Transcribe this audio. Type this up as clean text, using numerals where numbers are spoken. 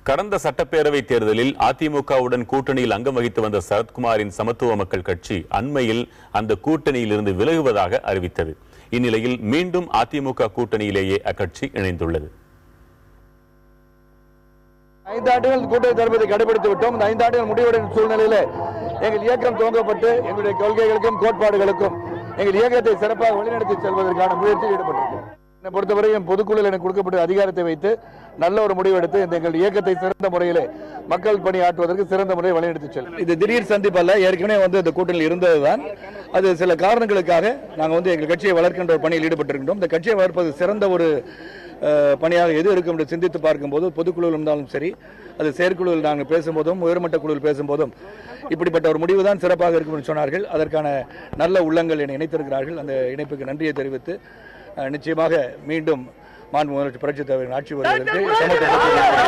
கடந்த சட்டப்பேரவை தேர்தலில் அதிமுகவுடன் கூட்டணியில் அங்கம் வகித்து வந்த சரத்குமாரின் சமத்துவ மக்கள் கட்சி அண்மையில் அந்த கூட்டணியில் இருந்து விலகுவதாக அறிவித்தது. இந்நிலையில் மீண்டும் அதிமுக கூட்டணியிலேயே அக்கட்சி இணைந்துள்ளது. 5 ஆண்டுகள் கூட்டணி தளபதி கடைபிடித்து விட்டோம். இந்த 5 ஆண்டுகள் முடிவடையும் சூழ்நிலையில் எங்கள் இயக்கம் துவங்கப்பட்டு எங்களுடைய கொள்கைகளுக்கும் கோட்பாடுகளுக்கும் எங்கள் இயக்கத்தை சிறப்பாக வழிநடத்தி செல்வதற்கான முயற்சியில் ஈடுபட்டிருக்கிறோம். என்னை பொறுத்தவரை என் பொதுக்குழுவில் எனக்கு கொடுக்கப்பட்ட அதிகாரத்தை வைத்து நல்ல ஒரு முடிவெடுத்து எங்கள் இயக்கத்தை சிறந்த முறையில் மக்கள் பணி ஆற்றுவதற்கு சிறந்த முறையை வழிநடத்தி செல்லும். இது திடீர் சந்திப்பு அல்ல, ஏற்கனவே இந்த கூட்டணியில் இருந்ததுதான். அது சில காரணங்களுக்காக நாங்கள் எங்கள் கட்சியை வளர்க்கின்ற ஒரு பணியில் ஈடுபட்டிருக்கின்றோம். இந்த கட்சியை வளர்ப்பது சிறந்த ஒரு பணியாக எது இருக்கும் என்று சிந்தித்து பார்க்கும்போது பொதுக்குழுவில் இருந்தாலும் சரி, அது செயற்குழுவில் நாங்கள் பேசும்போதும் உயர்மட்ட குழுவில் பேசும்போதும் இப்படிப்பட்ட ஒரு முடிவு தான் சிறப்பாக இருக்கும் என்று சொன்னார்கள். அதற்கான நல்ல உள்ளங்கள் என்னை இணைத்திருக்கிறார்கள். அந்த இணைப்புக்கு நன்றியை தெரிவித்து நிச்சயமாக மீண்டும் மாண்புமிகு புரட்சித் தலைவரின் ஆட்சி வருவதற்கு சமத்துவம்